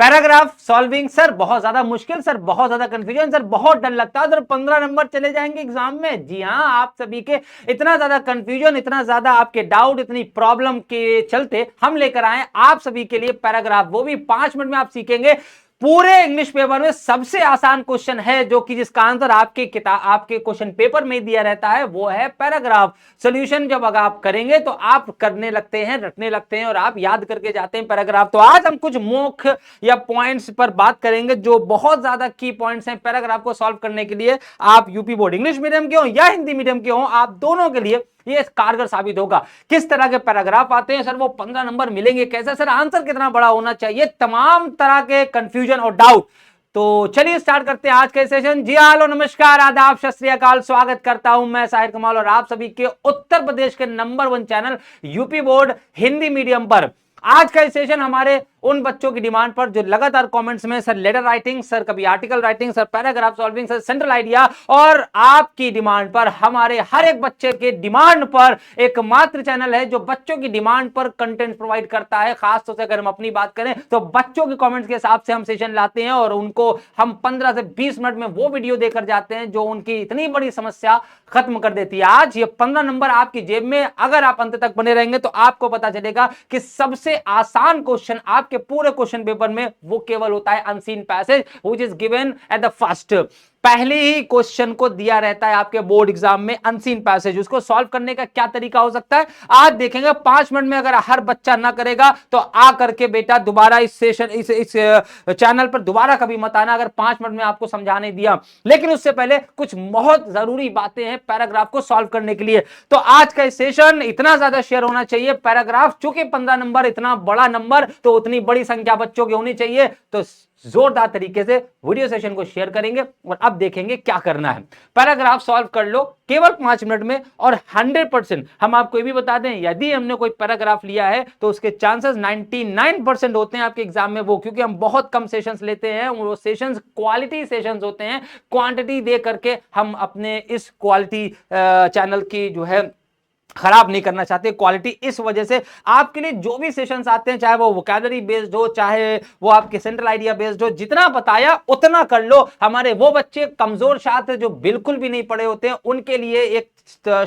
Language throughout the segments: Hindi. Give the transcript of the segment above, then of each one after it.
पैराग्राफ सॉल्विंग सर बहुत ज्यादा मुश्किल, सर बहुत ज्यादा कंफ्यूजन, सर बहुत डर लगता है, सर 15 नंबर चले जाएंगे एग्जाम में। जी हाँ, आप सभी के इतना ज्यादा कंफ्यूजन, इतना ज्यादा आपके डाउट, इतनी प्रॉब्लम के चलते हम लेकर आए आप सभी के लिए पैराग्राफ, वो भी 5 मिनट में आप सीखेंगे। पूरे इंग्लिश पेपर में सबसे आसान क्वेश्चन है जो कि जिसका आंसर आपके किताब आपके क्वेश्चन पेपर में दिया रहता है, वो है पैराग्राफ। सॉल्यूशन जब अगर आप करेंगे तो आप करने लगते हैं, रटने लगते हैं और आप याद करके जाते हैं पैराग्राफ। तो आज हम कुछ मुख्य या पॉइंट्स पर बात करेंगे जो बहुत ज्यादा की पॉइंट्स हैं पैराग्राफ को सॉल्व करने के लिए। आप यूपी बोर्ड इंग्लिश मीडियम के हो या हिंदी मीडियम के हो, आप दोनों के लिए ये कारगर साबित होगा। किस तरह के पैराग्राफ आते हैं सर, वो 15 नंबर मिलेंगे कैसे, सर आंसर कितना बड़ा होना चाहिए, तमाम तरह के कंफ्यूजन और डाउट। तो चलिए स्टार्ट करते हैं आज के सेशन। जी हेलो नमस्कार आदाब सत श्री अकाल, स्वागत करता हूं मैं साहिर कमाल और आप सभी के उत्तर प्रदेश के number 1 channel UP board Hindi medium पर। आज का सेशन हमारे उन बच्चों की डिमांड पर जो लगातार कमेंट्स में सर लेटर राइटिंग, सर कभी article writing, sir paragraph solving, sir central idea, और आपकी डिमांड पर, हमारे हर एक बच्चे के डिमांड पर एकमात्र चैनल है जो बच्चों की डिमांड पर कंटेंट प्रोवाइड करता है। खास तौर से अगर हम अपनी बात करें तो बच्चों के कमेंट्स के हिसाब से हम सेशन लाते हैं और उनको हम 15 से 20 मिनट में वो वीडियो देकर जाते हैं जो उनकी इतनी बड़ी समस्या खत्म कर देती है। आज ये 15 नंबर आपकी जेब में, अगर आप अंत तक बने रहेंगे तो आपको पता चलेगा कि सबसे आसान क्वेश्चन आपके पूरे क्वेश्चन पेपर में वो केवल होता है unseen passage which is given at the first. पहले ही क्वेश्चन को दिया रहता है आपके बोर्ड एग्जाम में अनसीन पैसेज। उसको सॉल्व करने का क्या तरीका हो सकता है आज देखेंगे 5 मिनट में। अगर हर बच्चा ना करेगा तो आ करके बेटा दोबारा इस सेशन इस चैनल पर दोबारा कभी मत आना अगर 5 मिनट में आपको समझाने दिया। लेकिन उससे पहले कुछ बहुत जरूरी बातें हैं पैराग्राफ को सॉल्व करने के लिए। तो आज का सेशन इतना ज्यादा शेयर होना चाहिए पैराग्राफ, चूंकि 15 नंबर इतना बड़ा नंबर तो उतनी बड़ी संख्या बच्चों की होनी चाहिए। तो जोरदार तरीके से वीडियो सेशन को शेयर करेंगे और अब देखेंगे क्या करना है। पैराग्राफ सॉल्व कर लो केवल 5 मिनट में और 100%। हम आपको ये भी बता दें, यदि हमने कोई पैराग्राफ लिया है तो उसके चांसेस 99% होते हैं आपके एग्जाम में वो, क्योंकि हम बहुत कम सेशंस लेते हैं। वो सेशंस क्वालिटी सेशंस होते हैं, क्वांटिटी दे करके हम अपने इस क्वालिटी चैनल की जो है खराब नहीं करना चाहते क्वालिटी। इस वजह से आपके लिए जो भी सेशंस आते हैं, चाहे वो वोकैबुलरी बेस्ड हो, चाहे वो आपके सेंट्रल आइडिया बेस्ड हो, जितना बताया उतना कर लो। हमारे वो बच्चे कमजोर छात्र जो बिल्कुल भी नहीं पढ़े होते हैं, उनके लिए एक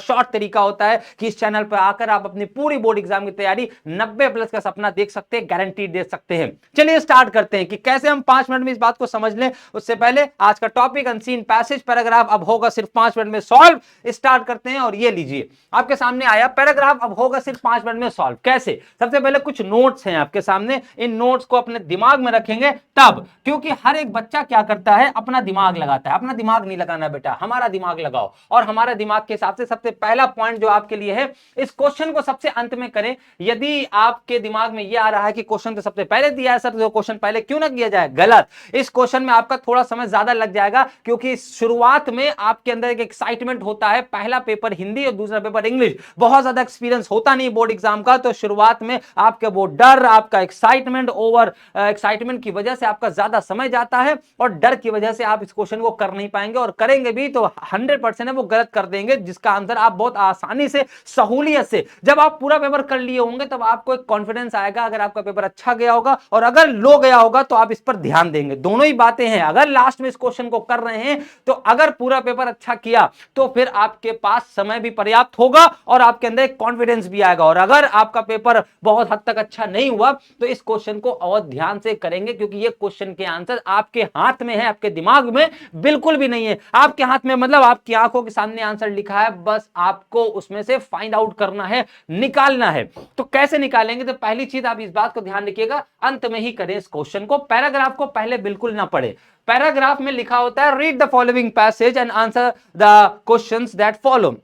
शॉर्ट तरीका होता है कि इस चैनल पर आकर आप अपनी पूरी बोर्ड एग्जाम की तैयारी 90+ का सपना देख सकते हैं, गारंटी दे सकते हैं। चलिए स्टार्ट करते हैं कि कैसे हम 5 मिनट में इस बात को समझ लें। उससे पहले आज का टॉपिक अनसीन पैसेज पैराग्राफ अब होगा सिर्फ 5 मिनट में सॉल्व। स्टार्ट करते हैं और ये लीजिए आपके सामने आया पैराग्राफ अब होगा सिर्फ 5 मिनट में सॉल्व। कैसे? सबसे पहले कुछ नोट्स हैं आपके सामने, इन नोट्स को अपने दिमाग में रखेंगे तब, क्योंकि हर एक बच्चा क्या करता है अपना दिमाग लगाता है। अपना दिमाग नहीं लगाना बेटा, हमारा दिमाग लगाओ। और हमारा दिमाग के हिसाब से सबसे पहला पॉइंट जो आपके लिए है, इस क्वेश्चन को सबसे अंत में करें। यदि आपके दिमाग में यह आ रहा है कि क्वेश्चन तो सबसे पहले दिया है सर, तो क्वेश्चन पहले क्यों ना किया जाए, गलत। इस क्वेश्चन में आपका थोड़ा समय ज्यादा लग जाएगा क्योंकि शुरुआत में आपके अंदर एक एक्साइटमेंट होता है। पहला पेपर हिंदी और दूसरा पेपर इंग्लिश, बहुत ज्यादा एक्सपीरियंस होता नहीं बोर्ड एग्जाम का, तो शुरुआत में आपके वो डर, आपका एक्साइटमेंट, ओवर एक्साइटमेंट की वजह से आपका ज्यादा समय जाता है और डर की वजह से आप इस क्वेश्चन को कर नहीं पाएंगे, और करेंगे भी तो 100% है वो गलत कर देंगे, जिसका आंसर आप बहुत आसानी से, सहूलियत से, जब आप पूरा पेपर कर लिए होंगे तब आपको एक कॉन्फिडेंस आएगा अगर आपका पेपर अच्छा गया होगा, और अगर लो गया होगा तो आप इस पर ध्यान देंगे। दोनों ही बातें हैं। अगर लास्ट में इस क्वेश्चन को कर रहे हैं तो अगर पूरा पेपर अच्छा किया तो फिर आपके पास समय भी पर्याप्त होगा और आपके अंदर एक कॉन्फिडेंस भी आएगा। और अगर आपका पेपर बहुत हद तक अच्छा नहीं हुआ तो इस क्वेश्चन को और ध्यान से करेंगे, क्योंकि ये क्वेश्चन के आंसर आपके हाथ में है, आपके दिमाग में बिल्कुल भी नहीं है। आपके हाथ में मतलब आपकी आंखों के सामने आंसर लिखा है, बस आपको उसमें से फाइंड आउट करना है, निकालना है। तो कैसे निकालेंगे? तो पहली चीज आप इस बात को ध्यान रखिएगा, अंत में ही करें इस क्वेश्चन को, पैराग्राफ को पहले बिल्कुल ना पढ़े। पैराग्राफ में लिखा होता है read the following passage and answer the questions that follow.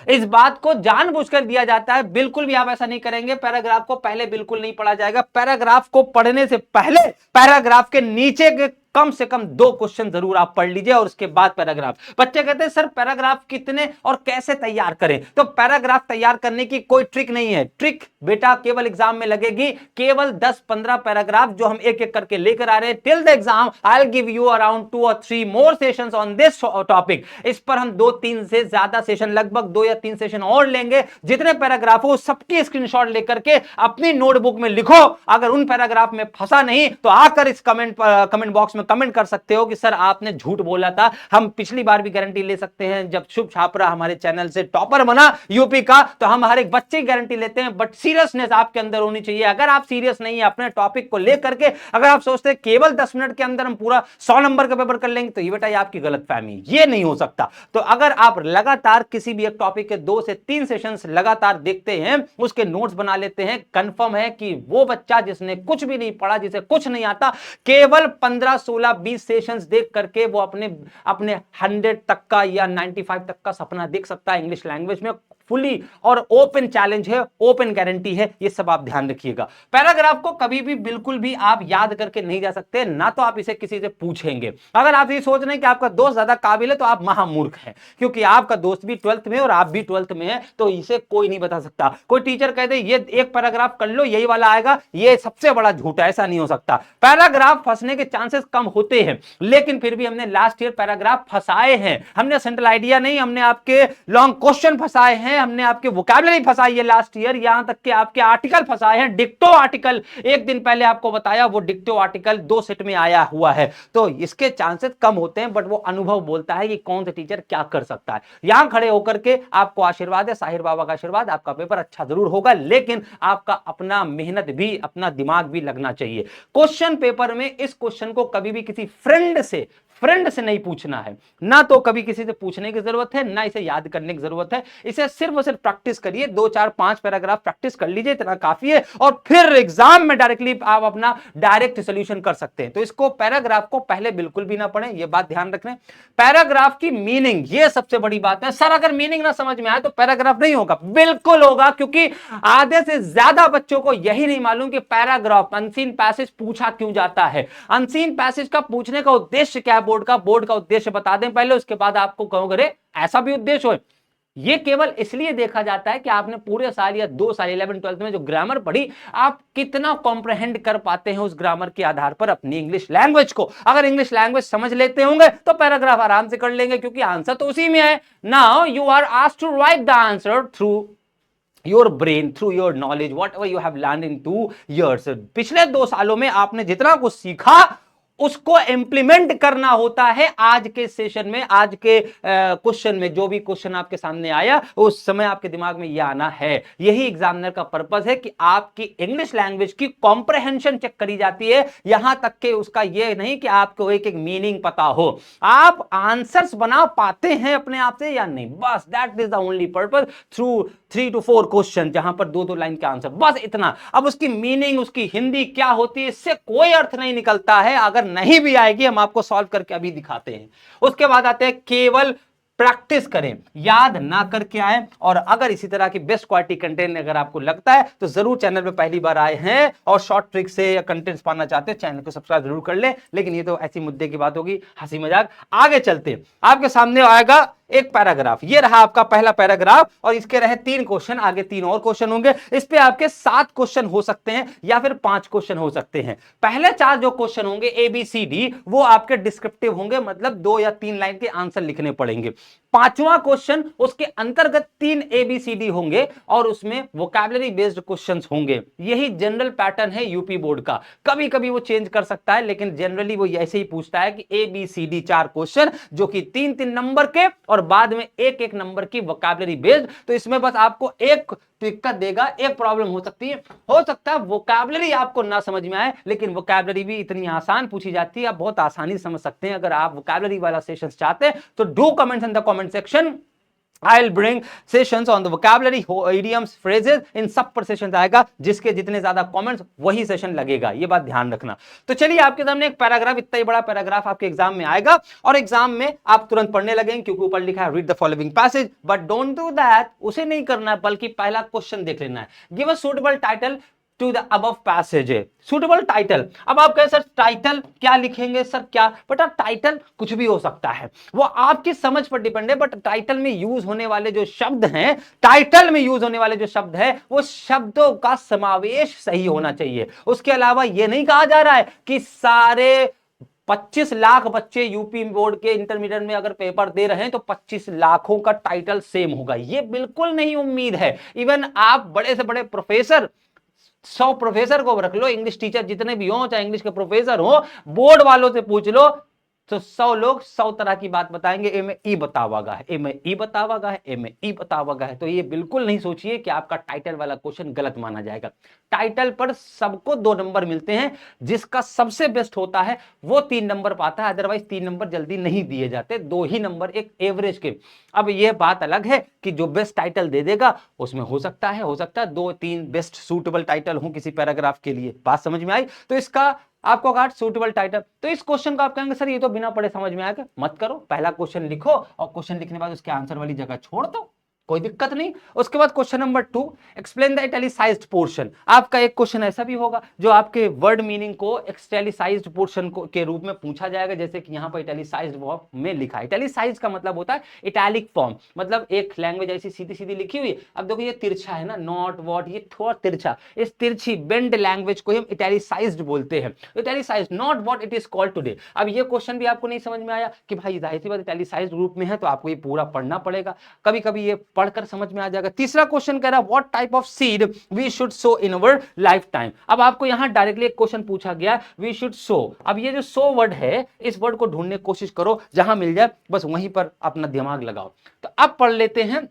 इस बात को जानबूझकर दिया जाता है, बिल्कुल भी आप ऐसा नहीं करेंगे। पैराग्राफ को पहले बिल्कुल नहीं पढ़ा जाएगा। पैराग्राफ को पढ़ने से पहले पैराग्राफ के नीचे के कम से कम 2 क्वेश्चन जरूर आप पढ़ लीजिए और उसके बाद पैराग्राफ। बच्चे कहते हैं सर पैराग्राफ कितने और कैसे तैयार करें? तो पैराग्राफ तैयार करने की कोई ट्रिक नहीं है। ट्रिक बेटा केवल एग्जाम में लगेगी, केवल 10-15 पैराग्राफ जो हम एक एक करके लेकर आ रहे हैं till the exam. I will give you around 2 और 3 मोर सेशंस ऑन दिस टॉपिक। इस पर हम 2-3 से ज्यादा सेशन, लगभग 2 या 3 सेशन और लेंगे। जितने पैराग्राफ हो सबकी स्क्रीनशॉट लेकर के अपनी नोटबुक में लिखो। अगर उन पैराग्राफ में फंसा नहीं तो आकर इस कमेंट बॉक्स में कमेंट कर सकते हो कि सर आपने झूठ बोला था। हम पिछली बार भी गारंटी ले सकते हैं, जब शुभ छापरा हमारे चैनल से टॉपर बना यूपी का, तो हम हर एक बच्चे की गारंटी लेते हैं, बट सीरियसनेस आपके अंदर होनी चाहिए। अगर आप सीरियस नहीं है अपने टॉपिक को लेकर के, अगर आप सोचते हैं केवल 10 मिनट के अंदर हम पूरा 100 नंबर का पेपर कर लेंगे, तो ये बेटा ये आपकी गलतफहमी, ये नहीं हो सकता। तो अगर आप लगातार किसी भी एक टॉपिक के 2 से 3 सेशंस लगातार देखते हैं, उसके नोट्स बना लेते हैं, कंफर्म है कि वो बच्चा जिसने कुछ भी नहीं पढ़ा, जिसे कुछ नहीं आता, केवल 15, 16, 20 सेशंस देख करके वो अपने 100 तक का या 95 तक का सपना देख सकता है इंग्लिश लैंग्वेज में। फुली और ओपन चैलेंज है, ओपन गारंटी है, ये सब आप ध्यान रखिएगा। पैराग्राफ को कभी भी बिल्कुल भी आप याद करके नहीं जा सकते, ना तो आप इसे किसी से पूछेंगे। अगर आप ये सोच रहे हैं कि आपका दोस्त ज्यादा काबिल है तो आप महामूर्ख हैं, क्योंकि आपका दोस्त भी 12th में और आप भी 12th में है, तो इसे कोई नहीं बता सकता। कोई टीचर कहते ये एक पैराग्राफ कर लो यही वाला आएगा, ये सबसे बड़ा झूठ है, ऐसा नहीं हो सकता। पैराग्राफ फंसने के चांसेस कम होते हैं, लेकिन फिर भी हमने लास्ट ईयर पैराग्राफ फंसाए हैं। हमने सेंट्रल आइडिया नहीं, हमने आपके लॉन्ग क्वेश्चन फंसाए हैं, हमने आपके वोकैबुलरी फंसाई है लास्ट ईयर, यहां तक कि आपके आर्टिकल फंसाए हैं। डिक्टो आर्टिकल एक दिन पहले आपको बताया, वो डिक्टो आर्टिकल 2 सेट में आया हुआ है, तो इसके चांसेस कम होते हैं, बट वो अनुभव बोलता है कि कौन सा टीचर क्या कर सकता है। यहां खड़े होकर के आपको आशीर्वाद है, साहिर बाबा का आशीर्वाद, आपका पेपर अच्छा जरूर होगा, लेकिन आपका अपना मेहनत भी, अपना दिमाग भी लगना चाहिए। क्वेश्चन पेपर में इस क्वेश्चन को कभी भी किसी फ्रेंड से नहीं पूछना है, ना तो कभी किसी से पूछने की जरूरत है, ना इसे याद करने की जरूरत है। इसे सिर्फ और सिर्फ प्रैक्टिस करिए, 2, 4, 5 पैराग्राफ प्रैक्टिस कर लीजिए, इतना काफी है, और फिर एग्जाम में डायरेक्टली आप अपना डायरेक्ट सॉल्यूशन कर सकते हैं। तो इसको पैराग्राफ को पहले बिल्कुल भी ना पढ़ें, यह बात ध्यान रखना। पैराग्राफ की मीनिंग, यह सबसे बड़ी बात है। सर अगर मीनिंग ना समझ में आए तो पैराग्राफ नहीं होगा, बिल्कुल होगा, क्योंकि आधे से ज्यादा बच्चों को यही नहीं मालूम कि पैराग्राफ, अनसीन पैसेज पूछा क्यों जाता है। अनसीन पैसेज का पूछने का उद्देश्य क्या है, बोर्ड का उद्देश्य बता दें पहले, उसके बाद आपको कहोगे ऐसा भी उद्देश्य हो। ये केवल इसलिए देखा जाता है कि आपने पूरे साल या 2 साल 11th 12th में जो ग्रामर पढ़ी, आप कितना कॉम्प्रहेंड कर पाते हैं उस ग्रामर के आधार पर अपनी इंग्लिश लैंग्वेज को। अगर इंग्लिश लैंग्वेज समझ लेते होंगे तो पैराग्राफ आराम से कर लेंगे, क्योंकि आंसर तो उसी में है। Now you are asked to write the answer through your brain, through your knowledge, whatever you have learned in 2 years। पिछले 2 सालों में आपने जितना कुछ सीखा उसको इंप्लीमेंट करना होता है आज के सेशन में, आज के क्वेश्चन में। जो भी क्वेश्चन आपके सामने आया उस समय आपके दिमाग में यह आना है। यही एग्जामिनर का पर्पस है कि आपकी इंग्लिश लैंग्वेज की कॉम्प्रहेंशन चेक करी जाती है, यहां तक कि उसका यह नहीं कि आपको एक एक मीनिंग पता हो, आप आंसर्स बना पाते हैं अपने आप से या नहीं, बस that is the only purpose. Through 3 to 4 question, जहां पर 2-2 लाइन के आंसर, बस इतना। अब उसकी मीनिंग, उसकी हिंदी क्या होती है, इससे कोई अर्थ नहीं निकलता है। अगर नहीं भी आएगी हम आपको सॉल्व करके अभी दिखाते हैं। उसके बाद आते हैं केवल प्रैक्टिस करें, याद ना करके आए। और अगर इसी तरह की बेस्ट क्वालिटी कंटेंट अगर आपको लगता है तो जरूर, चैनल पे पहली बार आए हैं और शॉर्ट ट्रिक से या कंटेंट्स पाना चाहते हैं, चैनल को सब्सक्राइब जरूर कर ले। लेकिन ये तो ऐसी मुद्दे की बात होगी, हंसी मजाक। आगे चलते आपके सामने आएगा एक पैराग्राफ, ये रहा आपका पहला पैराग्राफ, और इसके रहे 3 क्वेश्चन, आगे 3 और क्वेश्चन होंगे। इस पे आपके 7 क्वेश्चन हो सकते हैं या फिर 5 क्वेश्चन हो सकते हैं। पहले 4 जो क्वेश्चन होंगे ABCD, वो आपके डिस्क्रिप्टिव होंगे, मतलब 2 या 3 लाइन के आंसर लिखने पड़ेंगे। 5वां क्वेश्चन उसके अंतर्गत 3 ABCD होंगे और उसमें वोकैबुलरी बेस्ड क्वेश्चंस होंगे। यही जनरल पैटर्न है यूपी बोर्ड का। कभी कभी वो चेंज कर सकता है, लेकिन जनरली वो ऐसे ही पूछता है कि ABCD 4 क्वेश्चन, जो कि 3-3 नंबर के और बाद में 1-1 नंबर की वोकैबुलरी बेस्ड। तो इसमें बस आपको एक दिक्कत देगा, एक प्रॉब्लम हो सकती है, हो सकता है वोकैबुलरी आपको ना समझ में आए, लेकिन वोकैबुलरी भी इतनी आसान पूछी जाती है, आप बहुत आसानी से समझ सकते हैं। अगर आप वोकैबुलरी वाला सेशन चाहते हैं तो do comments in the comment section. I'll bring sessions on the vocabulary, idioms, phrases, इन सब पर सेशन आएगा। जिसके जितने ज्यादा कमेंट्स वही सेशन लगेगा, ये बात ध्यान रखना। तो चलिए आपके सामने एक पैराग्राफ, इतना ही बड़ा पैराग्राफ आपके एग्जाम में आएगा और एग्जाम में आप तुरंत पढ़ने लगेंगे, क्योंकि ऊपर लिखा है read the following passage. But don't do that, उसे नहीं करना है, बल्कि पहला क्वेश्चन देख लेना है। Give a suitable title to the above passage. Suitable title, अब आप कहें सर टाइटल क्या लिखेंगे सर, क्या बेटा टाइटल कुछ भी हो सकता है, वो आपकी समझ पर डिपेंड है, बट टाइटल में यूज होने वाले जो शब्द हैं, टाइटल में यूज होने वाले जो शब्द है वो शब्दों का समावेश सही होना चाहिए। उसके अलावा ये नहीं कहा जा रहा है कि सारे 25 लाख बच्चे यूपी बोर्ड के इंटरमीडिएट में अगर पेपर दे रहे हैं तो 25 लाखों का टाइटल सेम होगा, ये बिल्कुल नहीं उम्मीद है। इवन आप बड़े से बड़े प्रोफेसर, 100 प्रोफेसर को रख लो, इंग्लिश टीचर जितने भी हो, चाहे इंग्लिश के प्रोफेसर हो, बोर्ड वालों से पूछ लो तो 100 लोग 100 तरह की बात बताएंगे, ए में ई बतावागा है, ए में ई बतावागा है, ए में ई बतावागा है। तो ये बिल्कुल नहीं सोचिए कि आपका टाइटल वाला क्वेश्चन गलत माना जाएगा। टाइटल पर सबको 2 नंबर मिलते हैं, जिसका सबसे बेस्ट होता है वो 3 नंबर पाता है, अदरवाइज 3 नंबर जल्दी नहीं दिए जाते, 2 ही नंबर एक एवरेज के। अब यह बात अलग है कि जो बेस्ट टाइटल दे देगा उसमें हो सकता है 2-3 बेस्ट सूटेबल टाइटल हो किसी पैराग्राफ के लिए। बात समझ में आई? तो इसका आपको कहा सूटेबल टाइटल, तो इस क्वेश्चन को आप कहेंगे सर ये तो बिना पढ़े समझ में आएगा, मत करो, पहला क्वेश्चन लिखो और क्वेश्चन लिखने के बाद उसके आंसर वाली जगह छोड़ दो, कोई दिक्कत नहीं। उसके बाद question number 2, explain the italicised portion. आपका एक क्वेश्चन ऐसा भी होगा जो आपके वर्ड मीनिंग को इटैलिसाइज्ड पोर्शन के रूप में पूछा जाएगा, जैसे कि यहां पर इटैलिसाइज्ड वर्ब में लिखा है। इटैलिसाइज्ड का मतलब होता है इटैलिक फॉर्म, मतलब एक लैंग्वेज ऐसी सीधी सीधी लिखी हुई, अब देखो ये तिरछा है ना, नॉट वॉट, ये थोड़ा तिरछा, इस तिरछी बेंड लैंग्वेज को हम इटैलिसाइज्ड बोलते हैं। Italicised not what it is called today. अब ये क्वेश्चन भी आपको नहीं समझ में आया कि भाई जाहिर सी बात इटैलिसाइज्ड रूप में है तो आपको ये पूरा पढ़ना पड़ेगा, कभी कभी ये पढ़कर समझ में आ जाएगा। तीसरा क्वेश्चन कह रहा है what type of seed we should sow in our life time. अब आपको यहां डायरेक्टली एक क्वेश्चन पूछा गया वी शुड सो, अब ये जो सो वर्ड है इस वर्ड को ढूंढने की कोशिश करो, जहां मिल जाए बस वहीं पर अपना दिमाग लगाओ। तो अब पढ़ लेते हैं,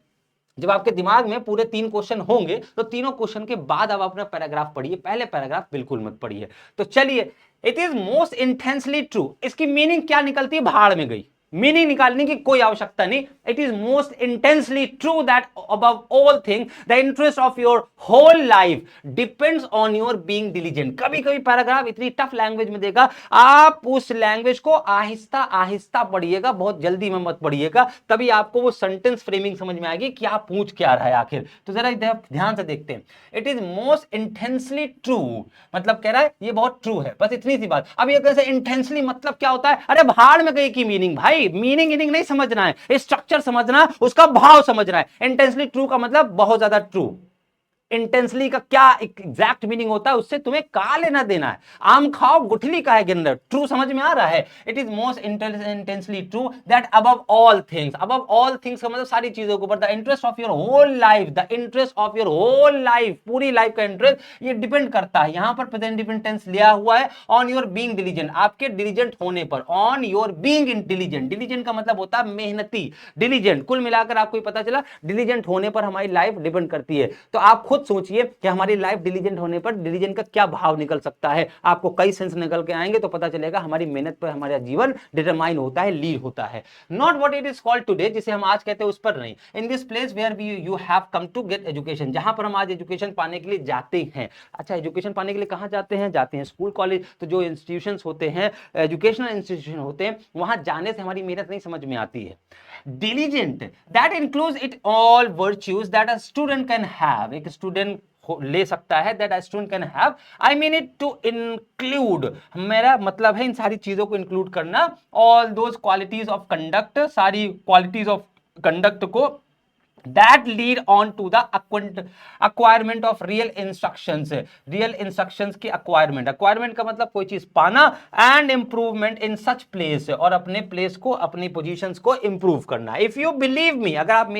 जब आपके दिमाग में पूरे 3 क्वेश्चन होंगे तो तीनों क्वेश्चन के बाद अब अपना पैराग्राफ पढ़िए, पहले पैराग्राफ बिल्कुल मत पढ़िए। तो चलिए, it is most intensely true, इसकी मीनिंग क्या निकलती है? भाड़ में गई, मीनिंग निकालने की कोई आवश्यकता नहीं। It is most intensely true that above all thing the interest of your whole life depends on your being diligent. कभी कभी पैराग्राफ इतनी टफ लैंग्वेज में देगा, आप उस लैंग्वेज को आहिस्ता आहिस्ता पढ़िएगा, बहुत जल्दी में मत पढ़िएगा, तभी आपको वो सेंटेंस फ्रेमिंग समझ में आएगी क्या पूछ क्या रहा है आखिर। तो जरा ध्यान से देखते हैं। It is most intensely true, मतलब कह रहा है ये बहुत ट्रू है, बस इतनी सी बात। अब ये कैसे इंटेंसली मतलब क्या होता है? अरे भाड़ में गई की मीनिंग, भाई मीनिंग नहीं समझना है, स्ट्रक्चर समझना है, उसका भाव समझना है। इंटेंसली ट्रू का मतलब बहुत ज्यादा ट्रू। इंटेंसली का क्या एग्जैक्ट मीनिंग होता है उससे तुम्हें का लेना देना है, आम खाओ गुठली का है के अंदर। ट्रू समझ में आ रहा है? It is most intensely true that above all things, above all things का मतलब सारी चीजों के ऊपर, the interest of your whole life, the interest of your whole life, पूरी लाइफ का इंटरेस्ट ये डिपेंड करता है, यहां पर प्रेजेंट डिफरेंट टेंस लिया हुआ है, ऑन योर बीइंग डिलीजेंट, आपके डिलीजेंट होने पर, on your being intelligent. Diligent का मतलब होता है मेहनती, डिलीजेंट, कुल मिलाकर आपको पता चला डिलीजेंट होने पर हमारी लाइफ डिपेंड करती है। तो आप खुद सोचिए कि हमारी लाइफ डिलीजेंट होने पर डिलीजेंट का क्या भाव निकल सकता है, आपको कई सेंस निकल के आएंगे तो पता चलेगा हमारी मेहनत पर हमारा जीवन डिटरमाइन होता है, लीड होता है। Not what it is called today, जिसे हम आज कहते हैं उस पर नहीं। In this place where we you have come to get education, जहां पर हम आज एजुकेशन पाने के लिए जाते हैं। अच्छा, एजुकेशन पाने के लिए कहां जाते हैं? जाते हैं स्कूल कॉलेज। तो जो इंस्टीट्यूशंस होते हैं, एजुकेशनल इंस्टीट्यूशन होते हैं, वहां जाने से हमारी मेहनत नहीं समझ में आती है। Diligent that includes it all virtues that a student can have, एक स्टूडेंट ले सकता है, that a student can have, I mean it to include, मेरा मतलब है इन सारी चीजों को इंक्लूड करना, all those qualities of conduct, सारी क्वालिटीज ऑफ कंडक्ट को that lead on to the acquirement of real instructions, real instructions की acquirement, acquirement का मतलब कोई चीज पाना, and improvement in such place, और अपने place को, अपनी positions को improve करना। if you believe me, अगर आप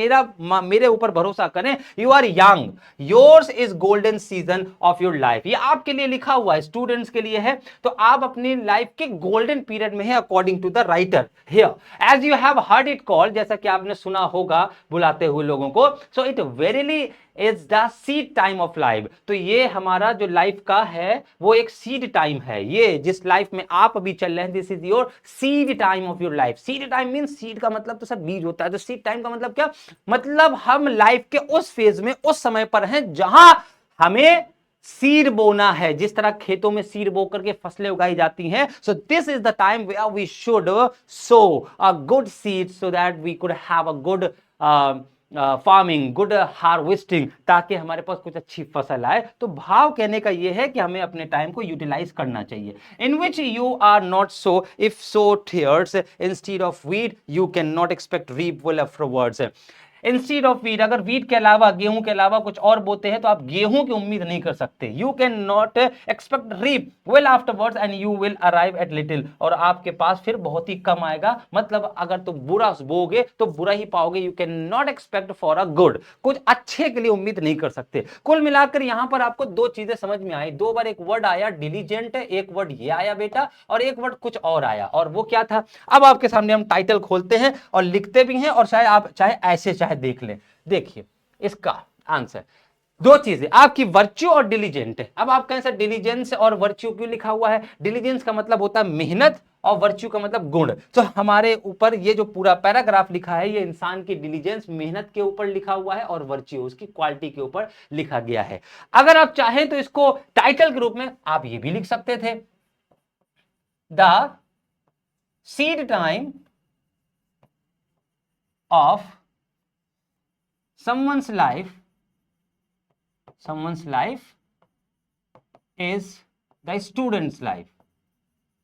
मेरे ऊपर भरोसा करें, you are young, yours is golden season of your life, ये आपके लिए लिखा हुआ है, स्टूडेंट्स के लिए है, तो आप अपनी लाइफ के गोल्डन पीरियड में है according to the writer here, as you have heard it called, जैसा कि आपने सुना होगा बुलाते हुए लोगों को, so it verily is the seed time of life. तो ये हमारा जो लाइफ का है वो एक सीड टाइम है, ये जिस लाइफ में आप अभी चल रहे हैं, this is your seed time of your life. Seed time mean, seed का मतलब तो सर बीज होता है, तो सीड टाइम का मतलब क्या? मतलब हम लाइफ के उस फेज में, उस समय पर हैं जहां हमें सीड बोना है, जिस तरह खेतों में सीड बो करके फसलें उगाई जाती हैं। So this is the time where we should sow a good seed so that we could have a good farming, good harvesting, ताकि हमारे पास कुछ अच्छी फसल आए। तो भाव कहने का यह है कि हमें अपने टाइम को यूटिलाइज करना चाहिए। In which you are not sow, if sow tares instead of wheat, you can not expect reap well afterwards. Instead of wheat, अगर वीट के अलावा, गेहूं के अलावा कुछ और बोते हैं तो आप गेहूं की उम्मीद नहीं कर सकते। You can not expect reap well afterwards and you will arrive at little, और आपके पास फिर बहुत ही कम आएगा। मतलब अगर तुम बुरा बोगे तो बुरा ही पाओगे। You can not expect for a good, कुछ अच्छे के लिए उम्मीद नहीं कर सकते। कुल मिलाकर यहां पर आपको दो चीजें समझ में आई। दो बार एक वर्ड आया डिलीजेंट, एक वर्ड ये आया बेटा, और एक वर्ड कुछ और आया, और वो क्या था। अब आपके सामने हम टाइटल खोलते हैं और लिखते भी हैं, और शायद आप चाहे ऐसे चाहे देख लें। देखिए इसका आंसर, दो चीजें आपकी, वर्च्यू और डिलीजेंट है। अब आप कहें सर डिलीजेंस और वर्च्यू क्यों लिखा हुआ है? डिलीजेंस का मतलब होता है मेहनत और वर्च्यू का मतलब गुण। तो हमारे ऊपर ये जो पूरा पैराग्राफ लिखा है, ये इंसान की डिलीजेंस, मेहनत के ऊपर लिखा हुआ है, और वर्च्यू उसकी क्वालिटी के ऊपर लिखा गया है। अगर आप चाहें तो इसको टाइटल के रूप में आप ये भी लिख सकते थे, the seed time of someone's life is the student's life।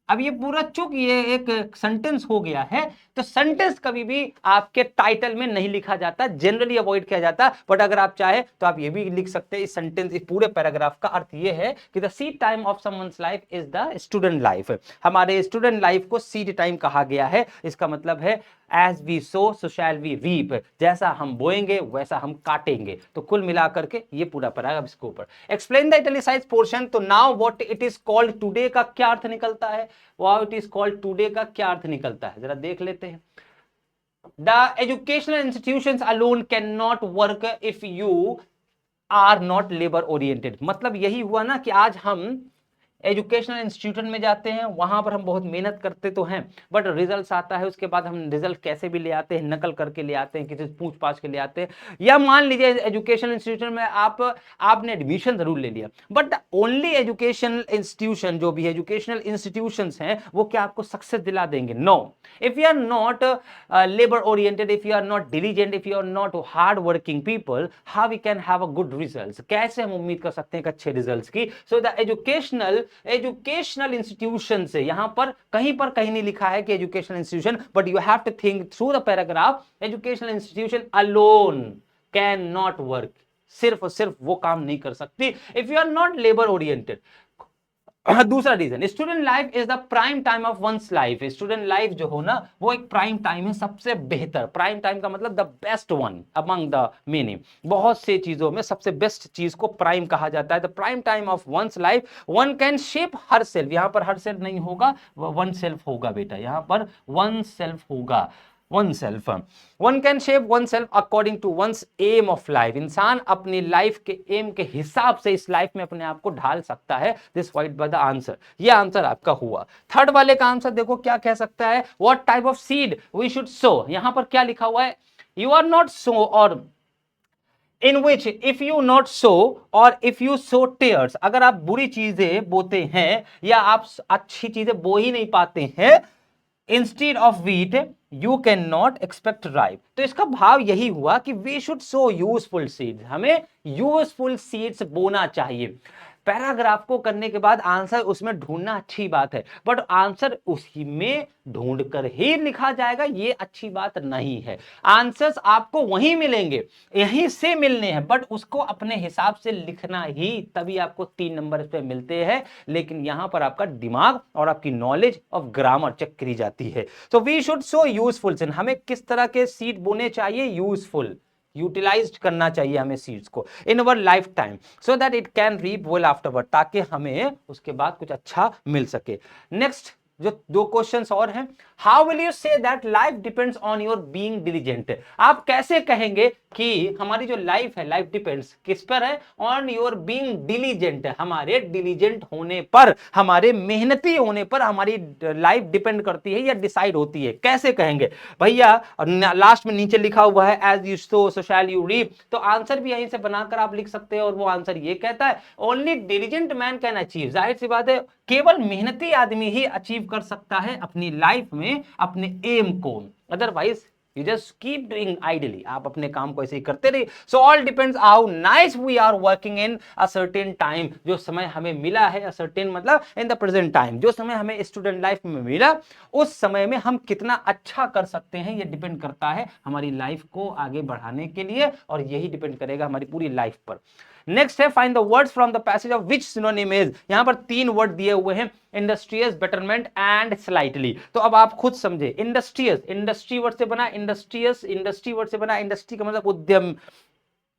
अब ये पूरा चूक ये एक सेंटेंस हो गया है, तो सेंटेंस कभी भी आपके टाइटल में नहीं लिखा जाता, जनरली अवॉइड किया जाता। बट अगर आप चाहे तो आप ये भी लिख सकते हैं, इस सेंटेंस, इस पूरे पैराग्राफ का अर्थ ये है कि the seed time of someone's life is the student life. हमारे स्टूडेंट लाइफ को सीड टाइम कहा गया है। इसका मतलब है as we sow so shall we reap, जैसा हम बोएंगे वैसा हम काटेंगे। तो कुल मिलाकर के ये पूरा पैराग्राफ इसके ऊपर। Explain the italicised portion. तो now what it is called today का क्या अर्थ निकलता है? What it is called today का क्या अर्थ निकलता है, जरा देख लेते हैं। The educational institutions alone cannot work if you are not labor oriented। मतलब यही हुआ ना कि आज हम एजुकेशनल इंस्टीट्यूशन में जाते हैं, वहां पर हम बहुत मेहनत करते तो हैं, बट रिजल्ट आता है, उसके बाद हम रिजल्ट कैसे भी ले आते हैं, नकल करके ले आते हैं, किसी से पूछ पाछ के ले आते हैं। या मान लीजिए एजुकेशनल इंस्टीट्यूशन में आपने एडमिशन जरूर ले लिया, बट ओनली एजुकेशनल इंस्टीट्यूशन, जो भी एजुकेशनल इंस्टीट्यूशंस हैं, वो क्या आपको सक्सेस दिला देंगे? No. If you are not labour oriented, if you are not diligent, if you are not hard working people, how we can have a good results? कैसे हम उम्मीद कर सकते हैं अच्छे रिजल्ट्स की? सो द एजुकेशनल इंस्टीट्यूशन से, यहां पर कहीं नहीं लिखा है कि educational institution, but you have to think through the paragraph. Educational institution alone can not work, सिर्फ और सिर्फ वो काम नहीं कर सकती if you are not labour oriented. दूसरा reason, student life is the prime time of one's life. Student life जो हो ना, वो एक प्राइम टाइम है, सबसे बेहतर। प्राइम टाइम का मतलब the best one among the many. बहुत से चीजों में सबसे बेस्ट चीज को प्राइम कहा जाता है। The prime time of one's life, one can shape her self. यहां पर हर सेल्फ नहीं होगा, वन सेल्फ होगा बेटा, यहां पर वन सेल्फ होगा। oneself, one can shape oneself according to one's aim of life। इंसान अपनी लाइफ के एम के हिसाब से इस लाइफ में अपने आप को ढाल सकता है। This white by the answer, ये आंसर आपका हुआ। थर्ड वाले का आंसर देखो क्या कह सकता है, what type of seed we should sow. यहां पर क्या लिखा हुआ है, यू आर नॉट सो, और in which if you not sow or if you sow tares। अगर आप बुरी चीजें बोते हैं या आप अच्छी चीजें बो ही नहीं पाते हैं, instead of wheat you can not expect ripe. तो इसका भाव यही हुआ कि we should sow useful seeds, हमें यूजफुल सीड्स बोना चाहिए। पैराग्राफ को करने के बाद आंसर उसमें ढूंढना अच्छी बात है, बट आंसर उसी में ढूंढकर ही लिखा जाएगा, ये अच्छी बात नहीं है। आंसर्स आपको वहीं मिलेंगे, यहीं से मिलने हैं, बट उसको अपने हिसाब से लिखना ही, तभी आपको 3 नंबर इस पे मिलते हैं। लेकिन यहां पर आपका दिमाग और आपकी नॉलेज ऑफ ग्रामर चेक करी जाती है। तो we should sow useful seed, हमें किस तरह के सीड बोने चाहिए? यूजफुल, यूटिलाइज करना चाहिए हमें सीड्स को in our life time, so that it can reap well afterward, ताकि हमें उसके बाद कुछ अच्छा मिल सके। नेक्स्ट जो 2 क्वेश्चंस और हैं, how will you say that life depends on your being diligent. आप कैसे कहेंगे कि हमारी जो लाइफ है, लाइफ डिपेंड्स किस पर है? ऑन योर बीइंग डिलीजेंट, हमारे डिलीजेंट होने पर, हमारे मेहनती होने पर हमारी लाइफ डिपेंड करती है या डिसाइड होती है। कैसे कहेंगे भैया? लास्ट में नीचे लिखा हुआ है as you sow so shall you reap, तो आंसर भी यहीं से बनाकर आप लिख सकते हैं, और वो आंसर ये कहता है only diligent man can achieve. जाहिर सी बात है, केवल मेहनती आदमी ही अचीव कर सकता है अपनी लाइफ में अपने एम को, otherwise You just keep doing idly. आप अपने काम को ऐसे ही करते रहिए. So all depends how nice we are working in a certain time. जो समय हमें मिला है, a certain मतलब in the present time. जो समय हमें स्टूडेंट लाइफ में मिला, उस समय में हम कितना अच्छा कर सकते हैं, ये डिपेंड करता है हमारी लाइफ को आगे बढ़ाने के लिए, और यही डिपेंड करेगा हमारी पूरी लाइफ पर. नेक्स्ट है find the words from the passage of which synonym is. यहां पर 3 वर्ड दिए हुए हैं, इंडस्ट्रियस, बेटरमेंट एंड स्लाइटली. तो अब आप खुद समझे. इंडस्ट्रियस, इंडस्ट्री वर्ड से बना, इंडस्ट्रियस, इंडस्ट्री वर्ड से बना. इंडस्ट्री का मतलब उद्यम,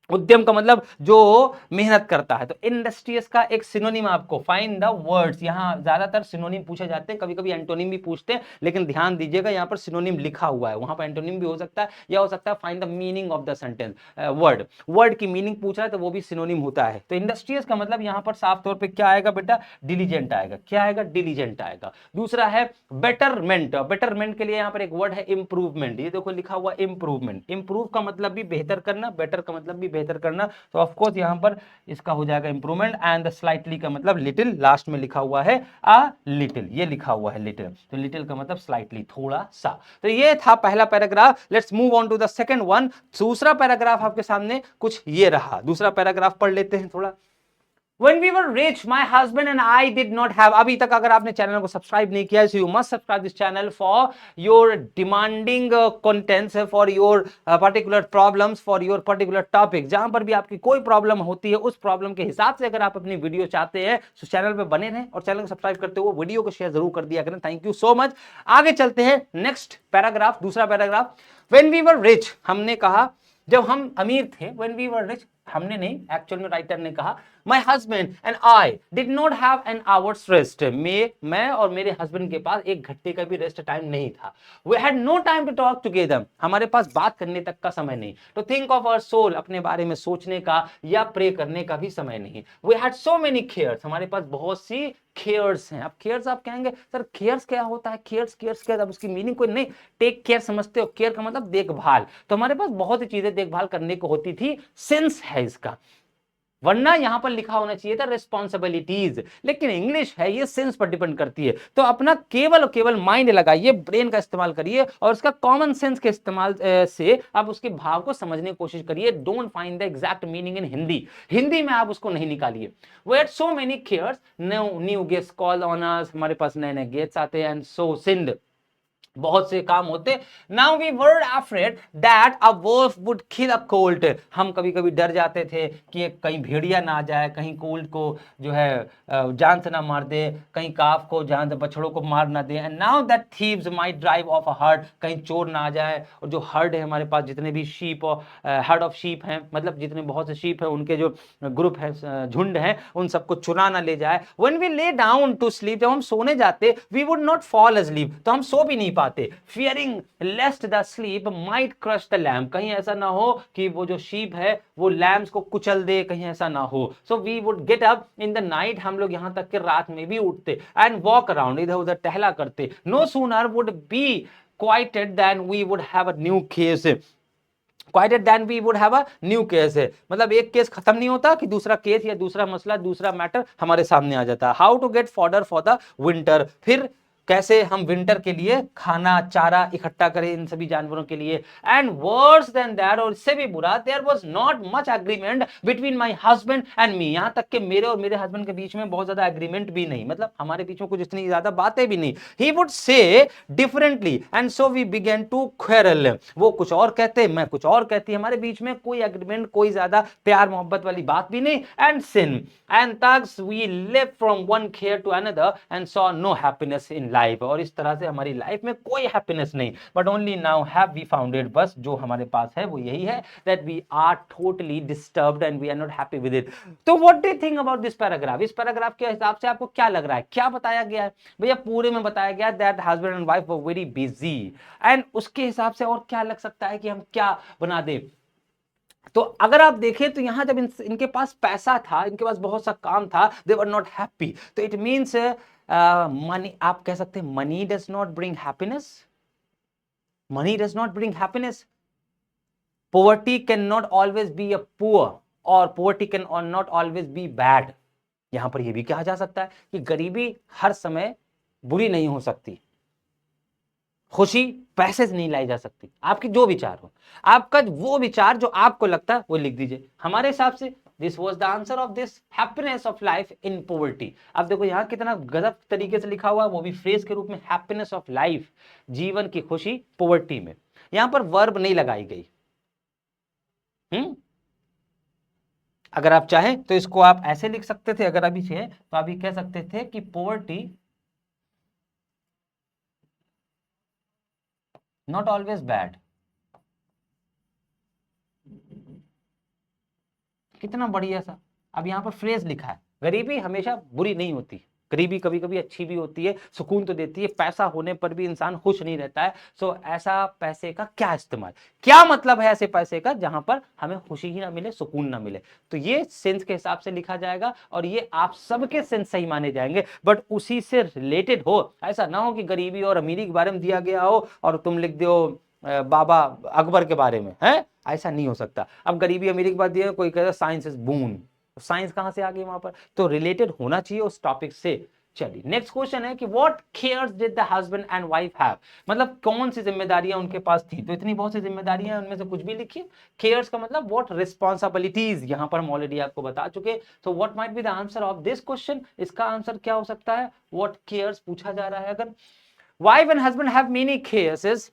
उद्यम का मतलब जो मेहनत करता है. तो इंडस्ट्रियस का एक सिनोनिम आपको फाइंड द वर्ड्स. यहां ज्यादातर सिनोनिम पूछे जाते हैं, कभी कभी एंटोनिम भी पूछते हैं, लेकिन ध्यान दीजिएगा यहां पर सिनोनिम लिखा हुआ है, वहां पर एंटोनिम भी हो सकता है, या हो सकता है find the meaning of the sentence. Word, word की मीनिंग पूछ रहा है तो वो भी सिनोनिम होता है. तो इंडस्ट्रियस का मतलब यहां पर साफ तौर पर क्या आएगा बेटा, डिलीजेंट आएगा. क्या आएगा, डिलीजेंट आएगा. दूसरा है बेटरमेंट. बेटरमेंट के लिए यहां पर एक वर्ड है इंप्रूवमेंट. ये देखो लिखा हुआ इंप्रूवमेंट. इंप्रूव का मतलब भी बेहतर करना, बेटर का मतलब भी बेहतर करना. तो ऑफ कोर्स यहां पर इसका हो जाएगा इंप्रूवमेंट. एंड द स्लाइटली का मतलब लिटिल, लास्ट में लिखा हुआ है अ लिटिल, ये लिखा हुआ है लिटिल. तो लिटिल का मतलब स्लाइटली, थोड़ा सा. तो ये था पहला paragraph. Let's move on to the second one. दूसरा पैराग्राफ आपके सामने कुछ ये रहा. दूसरा पैराग्राफ पढ़ लेते हैं थोड़ा. When we were rich, my husband and I did not have. अभी तक अगर आपने चैनल को सब्सक्राइब नहीं किया है, so you must subscribe this channel for your demanding contents, for your particular problems, for your particular topic. जहां पर भी आपकी कोई प्रॉब्लम होती है, उस प्रॉब्लम के हिसाब से अगर आप अपनी वीडियो चाहते हैं, तो चैनल पे बने रहें और चैनल को सब्सक्राइब करते हुए वीडियो को शेयर जरूर कर दिया करें. Thank you so much. आगे चलते हैं. नेक्स्ट पैराग्राफ, दूसरा paragraph. When we were rich, हमने कहा जब हम अमीर थे. When we were rich, हमने नहीं, एक्चुअल में राइटर ने कहा My husband and I did not have an hour's rest. मैं और मेरे हस्बैंड के पास एक घंटे का भी रेस्ट टाइम नहीं था. We had no time to talk together. हमारे पास बात करने तक का समय नहीं. To think of our soul, अपने बारे में सोचने का या प्रे करने का भी समय नहीं. We had so many cares. हमारे पास बहुत सी केयर्स हैं. अब केयर्स आप कहेंगे सर केयर्स क्या होता है, केयर्स केयर्स क्या, अब उसकी मीनिंग कोई नहीं. टेक केयर समझते हो, केयर का मतलब देखभाल. तो हमारे पास बहुत सी चीजें देखभाल करने को होती थी. सेंस है इसका, वरना यहां पर लिखा होना चाहिए था रिस्पॉन्सिबिलिटीज, लेकिन इंग्लिश है, ये सेंस पर डिपेंड करती है. तो अपना केवल और केवल माइंड लगाइए, ब्रेन का इस्तेमाल करिए और उसका कॉमन सेंस के इस्तेमाल से आप उसके भाव को समझने की कोशिश करिए. Don't find the exact meaning in Hindi. Hindi में आप उसको नहीं निकालिए. We had so many cares, new gets call on us. हमारे पास नए नए गेट्स आते हैं. एंड सो सिंड, बहुत से काम होते. Now we were afraid that a wolf would kill a colt. हम कभी कभी डर जाते थे कि कहीं भेड़िया ना आ जाए, कहीं कोल्ट को जो है जान से ना मार दे, कहीं काफ को जान से, बछड़ों को मार ना दे. And now that thieves might drive off a herd, कहीं चोर ना आ जाए और जो हर्ड है हमारे पास, जितने भी शीप और हर्ड ऑफ शीप हैं, मतलब जितने बहुत से शीप हैं उनके जो ग्रुप है, झुंड है, उन सबको चुरा ना ले जाए. When we lay down to sleep, जब हम सोने जाते, we would not fall asleep, तो हम सो भी नहीं पाते. Fearing lest the sleep might crush the lamb, कहीं ऐसा ना हो कि वो जो शीप है वो लैम्स को कुचल दे, कहीं ऐसा ना हो. So we would get up in the night, हम लोग यहां तक कि रात में भी उठते. And walk around, इधर उधर टहला करते. No sooner would be quieted than we would have a new case. Quieted than we would have a new case है, मतलब एक केस खत्म नहीं होता कि दूसरा केस या दूसरा मसला, दूसरा मैटर हमारे सामने आ जाता. How to get fodder for the winter, फिर कैसे हम विंटर के लिए खाना चारा इकट्ठा करें इन सभी जानवरों के लिए. एंड वर्स देन दैट, और इससे भी बुरा, there was not much agreement between my husband and me. यहां तक कि मेरे और मेरे हस्बैंड के बीच में बहुत ज्यादा एग्रीमेंट भी नहीं, मतलब हमारे बीच में कुछ इतनी ज्यादा बातें भी नहीं. He would say differently and so we began to quarrel. वो कुछ और कहते, मैं कुछ और कहती, हमारे बीच में कोई एग्रीमेंट, कोई ज्यादा प्यार मोहब्बत वाली बात भी नहीं. And sin and thus we lived from one care to another and saw no happiness in life. और इस तरह से हमारी लाइफ में कोई हैप्पीनेस नहीं. But only now have we found it, बस जो हमारे पास है वो यही है, that we are totally disturbed and we are not happy with it. तो what do you think about this paragraph? इस पैराग्राफ के हिसाब से आपको क्या लग रहा है, क्या बताया गया है? भैया पूरे में बताया गया that husband and wife were very busy. And उसके हिसाब से और क्या लग सकता है कि हम क्या बना दें? तो अगर आप देखें तो यहां जब इनके पास पैसा था, इनके पास बहुत सा काम था, दे वर नॉट हैप्पी. तो इट मीन्स मनी, आप कह सकते हैं money does not bring happiness. Money does not bring happiness. Poverty can not always be a poor, और poverty can not always be bad. यहां पर यह भी कहा जा सकता है कि गरीबी हर समय बुरी नहीं हो सकती. खुशी पैसे से नहीं लाई जा सकती। आपके जो विचार हो, आपका वो विचार जो आपको लगता है वो लिख दीजिए। हमारे हिसाब से this was the answer of this happiness of life in poverty. अब देखो यहाँ कितना गजब तरीके से लिखा हुआ है, वो भी फ्रेज के रूप में, हैप्पीनेस ऑफ लाइफ, जीवन की खुशी पॉवर्टी में। यहां पर वर्ब नहीं लगाई गई। अगर आप चाहें तो इसको आप ऐसे लिख सकते थे, अगर अभी चाहे तो अभी कह सकते थे कि पॉवर्टी नॉट ऑलवेज बैड। कितना बढ़िया सा। अब यहां पर फ्रेज लिखा है, गरीबी हमेशा बुरी नहीं होती, गरीबी कभी कभी अच्छी भी होती है, सुकून तो देती है। पैसा होने पर भी इंसान खुश नहीं रहता है। सो ऐसा पैसे का क्या इस्तेमाल, क्या मतलब है ऐसे पैसे का जहां पर हमें खुशी ही ना मिले, सुकून ना मिले। तो ये सेंस के हिसाब से लिखा जाएगा और ये आप सबके सेंस सही माने जाएंगे, बट उसी से रिलेटेड हो। ऐसा ना हो कि गरीबी और अमीरी के बारे में दिया गया हो और तुम लिख दो बाबा अकबर के बारे में, है ऐसा नहीं हो सकता। अब गरीबी अमीरी की बात दिया, कोई कहता है साइंस इज बून, साइंस कहां से आ गई वहां पर, तो रिलेटेड होना चाहिए उस टॉपिक से। चलिए नेक्स्ट क्वेश्चन है कि what cares did the husband and wife have, मतलब कौन सी जिम्मेदारियां उनके पास थी। तो इतनी बहुत सी जिम्मेदारियां उनमें से कुछ भी लिखिए। केयर्स का मतलब व्हाट रिस्पॉन्सिबिलिटीज, यहां पर हम ऑलरेडी आपको बता चुके। तो what might be the answer of this question, इसका आंसर क्या हो सकता है, व्हाट केयर्स पूछा जा रहा है। अगर wife and husband have many cares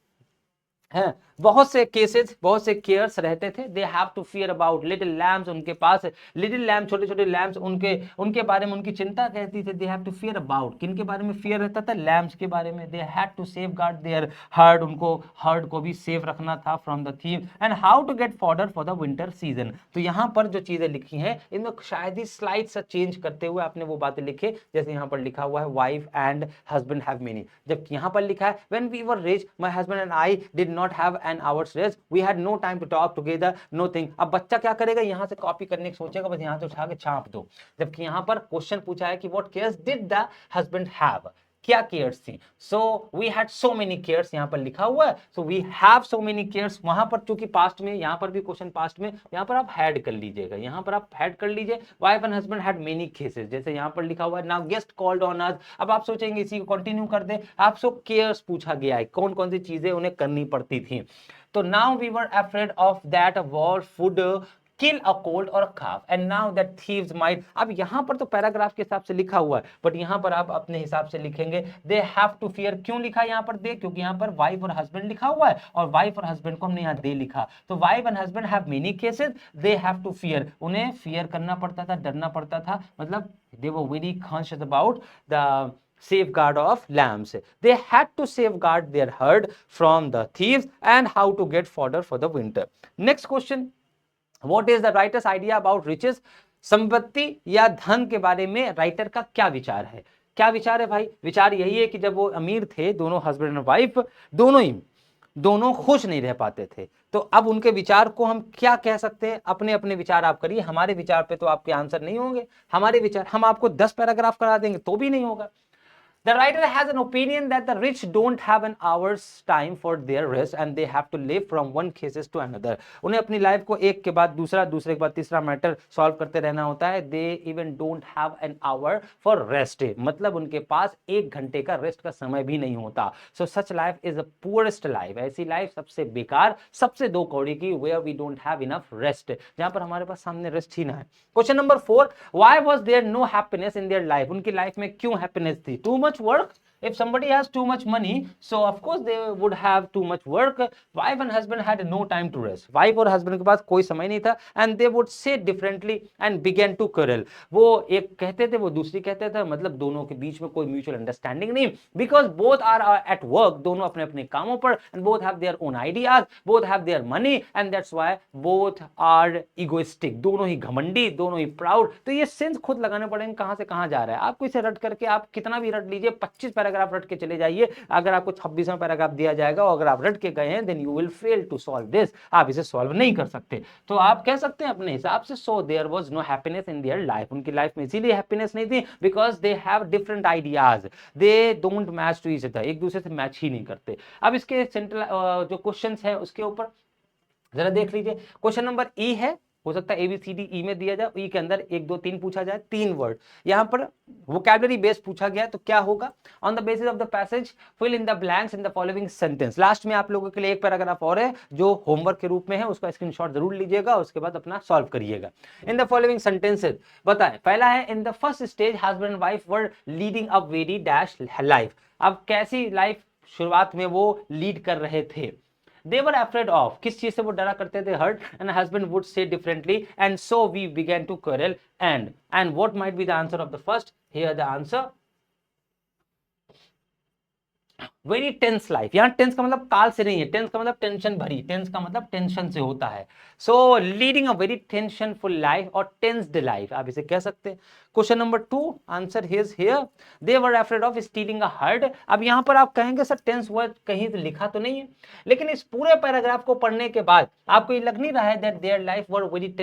हैं, बहुत से केसेस, बहुत से केयर्स रहते थे। They have to fear about little lambs, उनके पास लिटिल लैम्प, छोटे छोटे लैम्प्स, उनके उनके बारे में उनकी चिंता रहती थी। They have to fear about, किन के बारे में फियर रहता था, लैम्प्स के बारे में। They had to safeguard their herd, उनको हर्ड को भी सेफ रखना था from the thief. And how to get fodder for the winter season. तो यहाँ पर जो चीजें लिखी हैं इनमें शायद ही स्लाइड सा चेंज करते हुए आपने वो बातें लिखे, जैसे यहाँ पर लिखा हुआ है wife and husband have many, जबकि यहाँ पर लिखा है when we were rich my husband and I did not have an hour's rest, we had no time to talk together, nothing। अब बच्चा क्या करेगा, यहां से कॉपी करने की सोचेगा, बस यहां से उठा के छाप दो। जबकि यहां पर क्वेश्चन पूछा है कि what cares did the husband have, क्या केयर्स थी। So we had so many cares, यहां पर लिखा हुआ है। So we have so many cares, वहां पर चूंकि पास्ट में, यहां पर भी क्वेश्चन पास्ट में, यहां पर आप हैड कर लीजिएगा, यहां पर आप हैड कर लीजिए। Wife and husband had many cases, जैसे यहां पर लिखा हुआ है now guest called on us. अब आप सोचेंगे इसी को कंटिन्यू कर दे, आपसे केयर्स पूछा गया है, कौन कौन सी चीजें उन्हें करनी पड़ती थी। तो now we were afraid of that war food kill a cold or calf and now that thieves might. अब यहां पर तो पैराग्राफ के हिसाब से लिखा हुआ है, बट यहां पर आप अपने हिसाब से लिखेंगे। दे हैव टू फियर, क्यों लिखा यहां पर दे, क्योंकि यहां पर वाइफ और हस्बैंड लिखा हुआ है और वाइफ और हस्बैंड को हमने यहां दे लिखा। तो wife and husband have many cases, they have to fear, उन्हें फियर करना पड़ता था, डरना पड़ता था, मतलब they were very conscious about the safeguard of lambs. They had to safeguard their herd from the thieves and how to get fodder for the winter. Next question, what is the writer's idea about riches? संपत्ति या धन के बारे में राइटर का क्या विचार है, क्या विचार है भाई। विचार यही है कि जब वो अमीर थे, दोनों हस्बैंड और वाइफ दोनों खुश नहीं रह पाते थे। तो अब उनके विचार को हम क्या कह सकते हैं, अपने अपने विचार आप करिए, हमारे विचार पे तो आपके आंसर नहीं होंगे। हमारे विचार, हम आपको 10 पैराग्राफ करा देंगे तो भी नहीं होगा। The writer has an opinion that the rich don't have an hour's time for their rest and they have to live from one cases to another. उन्हें अपनी लाइफ को एक के बाद दूसरा, दूसरे के बाद तीसरा मैटर सॉल्व करते रहना होता है। They even don't have an hour for rest, मतलब उनके पास 1 घंटे का रेस्ट का समय भी नहीं होता। So such life is the poorest life, ऐसी लाइफ सबसे बेकार, सबसे दो कौड़ी की, where we don't have enough rest, जहां पर हमारे पास सामने रेस्ट ही ना है। Question number 4, why was there no happiness in their life? उनकी लाइफ में क्यों हैप्पीनेस थी। Too much work, if somebody has too much money, so of course they would have too much work. Wife and husband had no time to rest, wife और husband के पास कोई समय नहीं था। and they would say differently and began to quarrel, वो एक कहते थे, वो दूसरी कहते थे, मतलब दोनों के बीच में कोई म्यूचुअल अंडरस्टैंडिंग नहीं, because both are at work, दोनों अपने अपने कामों पर, and both have their own ideas, both have their money, and that's why both are egoistic, दोनों ही घमंडी, दोनों ही प्राउड। तो ये सेंस खुद लगाने पड़ेंगे कहां से कहां जा रहा है। आपको इसे रट करके, आप कितना भी रट लीजिए, 25 पैराग्राफ रट के चले जाइए, अगर आपको 26वां पैराग्राफ दिया जाएगा और अगर आप रट के गए हैं, then you will fail to solve this, आप इसे सॉल्व नहीं कर सकते। तो आप कह सकते हैं अपने हिसाब से, so there was no happiness in their life, उनकी लाइफ में इसीलिए हैप्पीनेस नहीं थी, because they have different ideas, they don't match to each other, एक दूसरे से मैच ही नहीं करते। अब इसके सेंट्रल जो क्वेश्चंस है उसके ऊपर जरा देख लीजिए। क्वेश्चन नंबर ई है हो सकता है ABCD ई में दिया जाए, ई के अंदर 1 2 3 पूछा जाए, 3 वर्ड यहां पर वोकैबुलरी बेस्ड पूछा गया तो क्या होगा, on the basis of the passage fill in the blanks in the following sentence. Last में आप लोगों के लिए एक पैराग्राफ और है जो होमवर्क के रूप में है, उसका स्क्रीनशॉट जरूर लीजिएगा, उसके बाद अपना सॉल्व करिएगा। इन द फॉलोइंग सेंटेंसेस बताएं, पहला है इन the first stage husband and wife were leading a very dash life. अब कैसी लाइफ शुरुआत में वो लीड कर रहे थे, they were afraid of, किस चीज से वो डरा करते थे, hurt, and husband would say differently and so we began to quarrel and what might be the answer of the first, here the answer very tense life. यहाँ टेंस का मतलब काल से नहीं है, टेंस का मतलब टेंशन भरी, टेंस का मतलब टेंशन से होता है। सो लीडिंग अ वेरी टेंशनफुल लाइफ और टेंस्ड लाइफ आप इसे कह सकते हैं। Question number 2 answer his here, they were afraid of stealing a herd. अब यहाँ पर आप कहेंगे सर टेंस वर्ड कहीं लिखा तो नहीं है, लेकिन इस पूरे पैराग्राफ को पढ़ने के बाद आपको ये लग नहीं रहा है that their life were very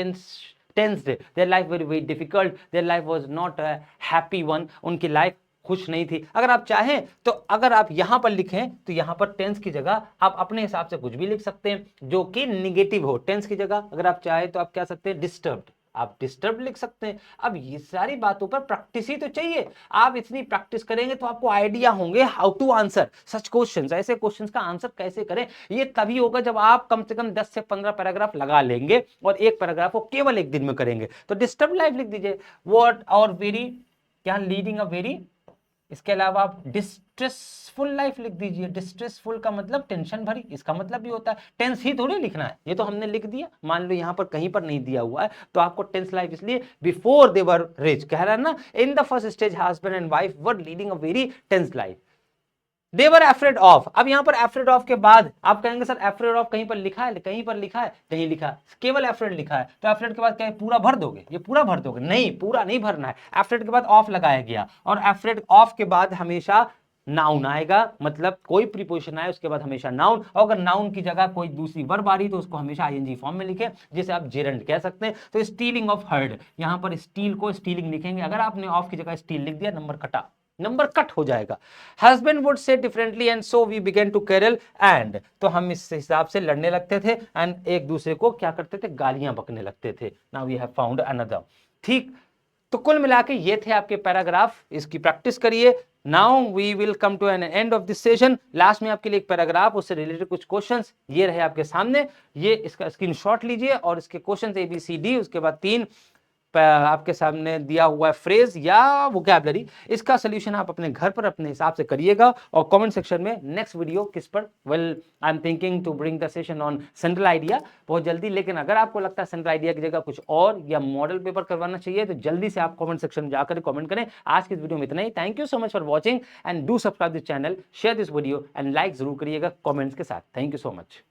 tensed, their life very difficult, their life was not a happy one, उनकी लाइफ खुश नहीं थी। अगर आप चाहें तो अगर आप यहां पर लिखें तो यहां पर टेंस की जगह आप अपने हिसाब से कुछ भी लिख सकते हैं जो कि निगेटिव हो। टेंस की जगह अगर आप चाहें तो आप क्या सकते हैं, डिस्टर्ब्ड, आप डिस्टर्ब लिख सकते हैं। अब ये सारी बातों पर प्रैक्टिस ही तो चाहिए, आप इतनी प्रैक्टिस करेंगे तो आपको आइडिया होंगे how to answer such questions. ऐसे क्वेश्चंस का आंसर कैसे करें ये तभी होगा जब आप कम से कम 10 से 15 पैराग्राफ लगा लेंगे और एक पैराग्राफ को केवल एक दिन में करेंगे। तो डिस्टर्ब लाइफ लिख दीजिए, व्हाट और वेरी, क्या लीडिंग अ वेरी, इसके अलावा आप डिस्ट्रेसफुल लाइफ लिख दीजिए। डिस्ट्रेसफुल का मतलब टेंशन भरी, इसका मतलब भी होता है, टेंस ही थोड़ी लिखना है, ये तो हमने लिख दिया। मान लो यहां पर कहीं पर नहीं दिया हुआ है तो आपको टेंस लाइफ इसलिए बिफोर दे वर रिच कह रहा है ना, in the first stage husband and wife were leading a very tense life. They were afraid of, अब यहां पर एफ्रेड ऑफ के बाद आप कहेंगे सर एफ्रेड ऑफ कहीं पर लिखा है, कहीं पर लिखा है, नहीं लिखा, केवल एफ्रेड लिखा है, तो एफ्रेड के बाद क्या पूरा भर दोगे, ये पूरा भर दोगे, नहीं पूरा नहीं भरना है। एफ्रेड के बाद ऑफ लगाया गया और एफ्रेड ऑफ के बाद हमेशा नाउन आएगा, मतलब कोई प्रीपोजिशन आए उसके बाद हमेशा नाउन, और अगर नाउन की जगह कोई दूसरी वर्ब आ रही तो उसको हमेशा आईएनजी फॉर्म में लिखें, जिसे आप जेरंड कह सकते हैं। तो स्टीलिंग ऑफ हर्ड, यहां पर स्टील को स्टीलिंग लिखेंगे, अगर आपने ऑफ की जगह स्टील लिख दिया नंबर कटा, नंबर कट हो जाएगा। Husband would say differently and so we began to quarrel and, तो हम इस हिसाब से लड़ने लगते थे एंड एक दूसरे को क्या करते थे, गालियां बकने लगते थे। Now we have found another. ठीक, तो कुल मिला के ये थे आपके पैराग्राफ, इसकी प्रैक्टिस करिए। Now we will come to an end of this session. लास्ट में आपके लिए एक पैराग्राफ, उससे रिलेटेड कुछ क्वेश्चंस ये रहे आपके सामने, ये इसका स्क्रीनशॉट लीजिए और इसके क्वेश्चंस ABCD, उसके बाद 3 आपके सामने दिया हुआ है फ्रेज या वोकैबुलरी, इसका सॉल्यूशन आप अपने घर पर अपने हिसाब से करिएगा और कमेंट सेक्शन में नेक्स्ट वीडियो किस पर, well I am thinking to bring the session on central idea बहुत जल्दी, लेकिन अगर आपको लगता है सेंट्रल आइडिया की जगह कुछ और या मॉडल पेपर करवाना चाहिए तो जल्दी से आप कमेंट सेक्शन में जाकर कमेंट करें। आज की इस वीडियो में इतना ही, thank you so much for watching and do subscribe this channel, share this video and like जरूर करिएगा कॉमेंट्स के साथ। Thank you so much.